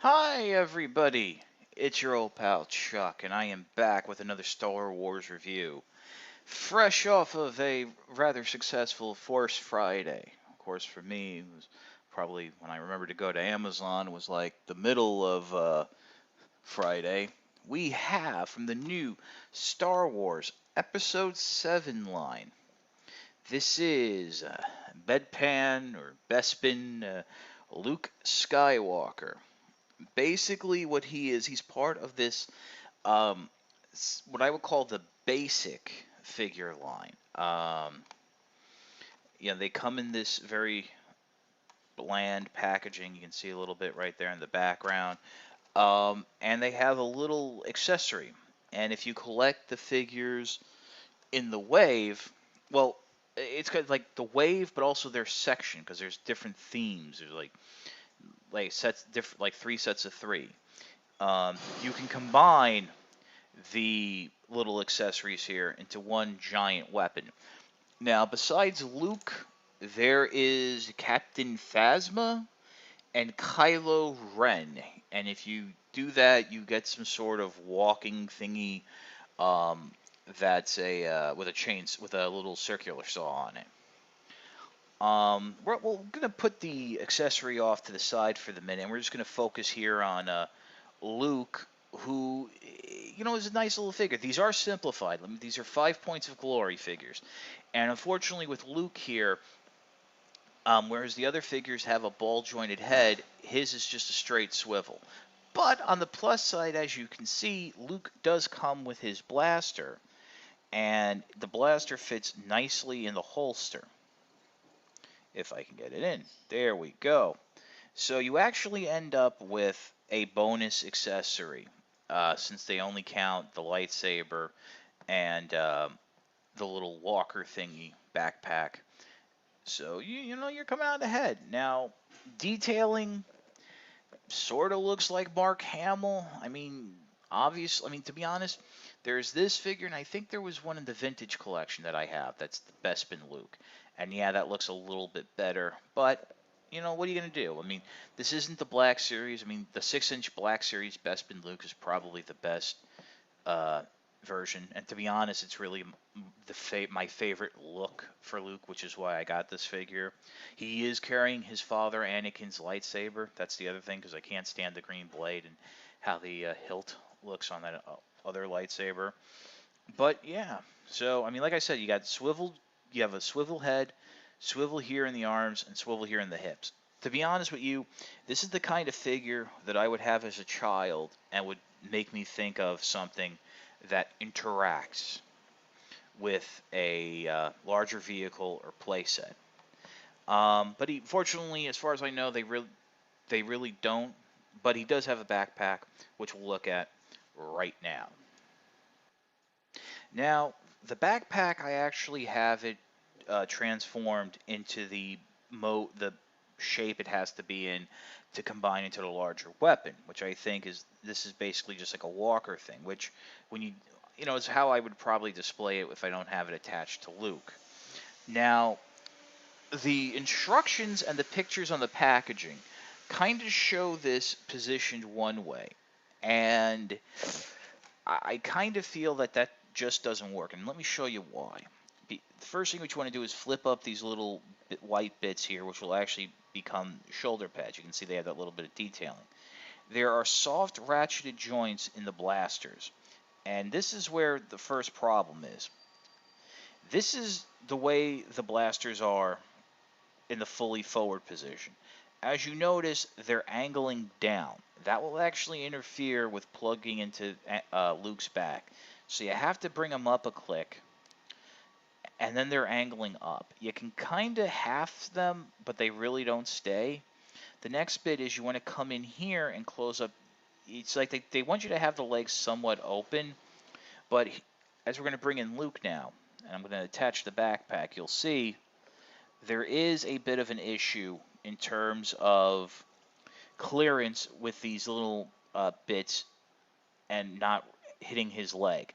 Hi, everybody. It's your old pal Chuck, and I am back with another Star Wars review. Fresh off of a rather successful Force Friday. Of course, for me, it was probably when I remembered to go to Amazon, it was like the middle of Friday. We have from the new Star Wars Episode 7 line. This is Bedpan or Bespin Luke Skywalker. Basically what he is, he's part of this um, what I would call the basic figure line. They come in this very bland packaging. You can see a little bit right there in the background, and they have a little accessory. And if you collect the figures in the wave, well, it's kind of like the wave, but also their section because there's different themes. There's like sets different, like three sets of three. You can combine the little accessories here into one giant weapon. Now, besides Luke, there is Captain Phasma and Kylo Ren. And if you do that, you get some sort of walking thingy um, that's a with a chain with a little circular saw on it. We're gonna put the accessory off to the side for the minute, and we're just gonna focus here on Luke, who, is a nice little figure. These are simplified. These are 5 points of glory figures. And unfortunately, with Luke here, whereas the other figures have a ball jointed head, his is just a straight swivel. But on the plus side, as you can see, Luke does come with his blaster, and the blaster fits nicely in the holster. If I can get it in. There we go. So you actually end up with a bonus accessory, since they only count the lightsaber and the little walker thingy backpack. So you're coming out ahead. Now, detailing sort of looks like Mark Hamill. I mean, obviously, to be honest, there's this figure, and I think there was one in the vintage collection that I have. That's the Bespin Luke. And yeah, that looks a little bit better, but what are you going to do? This isn't the Black Series. The 6-inch Black Series Bespin Luke is probably the best uh, version. And to be honest, it's really my favorite look for Luke, which is why I got this figure. He is carrying his father Anakin's lightsaber. That's the other thing, because I can't stand the green blade and how the hilt looks on that other lightsaber. But yeah, so like I said, you got swivel. You have a swivel head, swivel here in the arms, and swivel here in the hips. To be honest with you, this is the kind of figure that I would have as a child and would make me think of something that interacts with a larger vehicle or playset. But fortunately, as far as I know, they really don't. But he does have a backpack, which we'll look at right now. Now, the backpack, I actually have it transformed into the shape it has to be in to combine into the larger weapon, which I think this is basically just like a walker thing, which when is how I would probably display it if I don't have it attached to Luke. Now, the instructions and the pictures on the packaging kind of show this positioned one way, and I kind of feel that just doesn't work, and let me show you why. The first thing what you want to do is flip up these little white bits here, which will actually become shoulder pads. You can see they have that little bit of detailing. There are soft ratcheted joints in the blasters, and this is where the first problem is. This is the way the blasters are in the fully forward position. As you notice, they're angling down. That will actually interfere with plugging into Luke's back. So you have to bring them up a click, and then they're angling up. You can kind of half them, but they really don't stay. The next bit is you want to come in here and close up. It's like they want you to have the legs somewhat open, but as we're going to bring in Luke now, and I'm going to attach the backpack, you'll see there is a bit of an issue in terms of clearance with these little bits and not hitting his leg.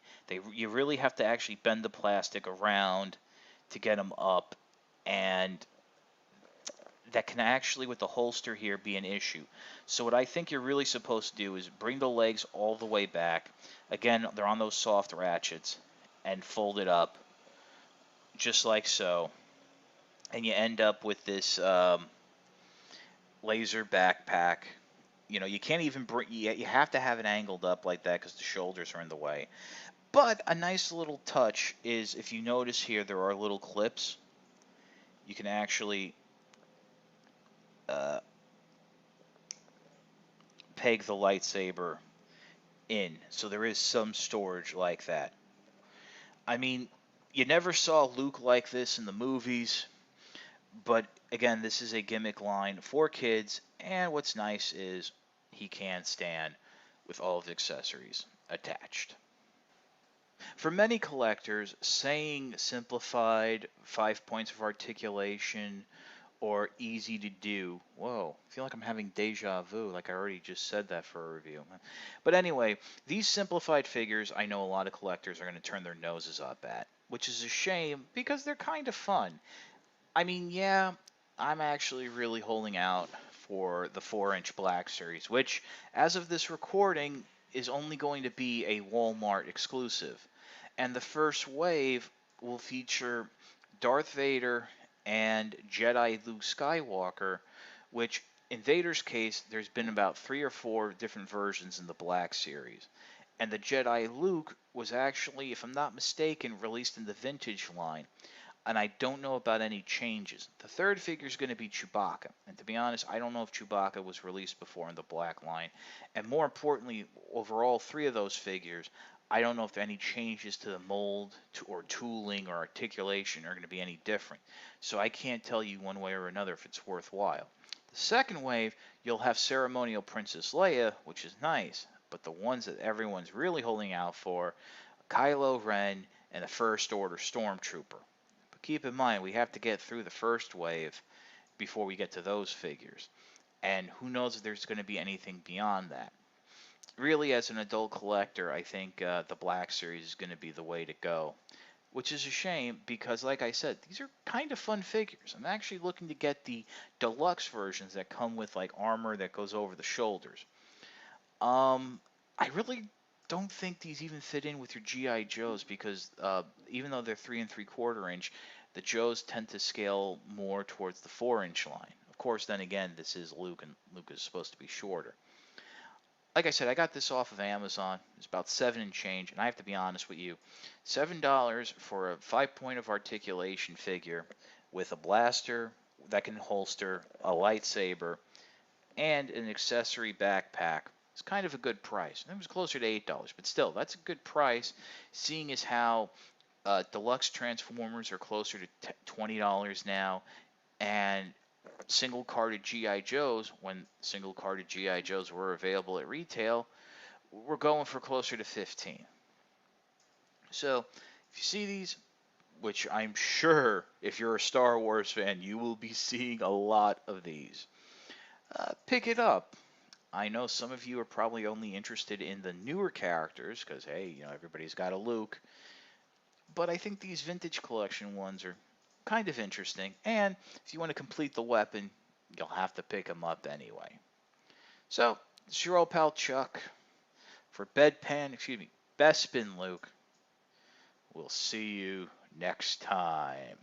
You really have to actually bend the plastic around to get him up, and that can actually, with the holster here, be an issue. So what I think you're really supposed to do is bring the legs all the way back. Again, they're on those soft ratchets, and fold it up just like so. And you end up with this laser backpack. You know, you can't even bring, you have to have it angled up like that because the shoulders are in the way. But a nice little touch is, if you notice here, there are little clips. You can actually uh, peg the lightsaber in, so there is some storage like that. I mean, you never saw Luke like this in the movies, but again, this is a gimmick line for kids, and what's nice is he can stand with all of the accessories attached. For many collectors, saying simplified, 5 points of articulation, or easy to do. Whoa, I feel like I'm having deja vu, like I already just said that for a review. But anyway, these simplified figures, I know a lot of collectors are going to turn their noses up at, which is a shame because they're kind of fun. I mean, yeah, I'm actually really holding out for the 4-inch Black Series, which, as of this recording, is only going to be a Walmart exclusive. And the first wave will feature Darth Vader and Jedi Luke Skywalker, which in Vader's case, there's been about 3 or 4 different versions in the Black Series. And the Jedi Luke was actually, if I'm not mistaken, released in the vintage line. And I don't know about any changes. The third figure is going to be Chewbacca. And to be honest, I don't know if Chewbacca was released before in the Black line. And more importantly, over all 3 of those figures, I don't know if any changes to the mold or tooling or articulation are going to be any different. So I can't tell you one way or another if it's worthwhile. The second wave, you'll have ceremonial Princess Leia, which is nice. But the ones that everyone's really holding out for, Kylo Ren and the First Order Stormtrooper. But keep in mind, we have to get through the first wave before we get to those figures. And who knows if there's going to be anything beyond that. Really, as an adult collector, I think the Black Series is going to be the way to go. Which is a shame because, like I said, these are kind of fun figures. I'm actually looking to get the deluxe versions that come with like armor that goes over the shoulders. I really don't think these even fit in with your GI Joes because even though they're 3 3/4 inch, the Joes tend to scale more towards the 4-inch line. Of course, then again, this is Luke, and Luke is supposed to be shorter. Like I said, I got this off of Amazon. It's about 7 and change, and I have to be honest with you, $7 for a 5-point of articulation figure with a blaster that can holster, a lightsaber, and an accessory backpack. It's kind of a good price. It was closer to $8, but still, that's a good price, seeing as how deluxe Transformers are closer to $20 now, and single-carded G.I. Joes, when single-carded G.I. Joes were available at retail, we're going for closer to 15. So, if you see these, which I'm sure if you're a Star Wars fan, you will be seeing a lot of these, pick it up. I know some of you are probably only interested in the newer characters, because, hey, you know, everybody's got a Luke. But I think these vintage collection ones are kind of interesting. And if you want to complete the weapon, you'll have to pick them up anyway. So, it's your old pal Chuck for Bespin Luke. We'll see you next time.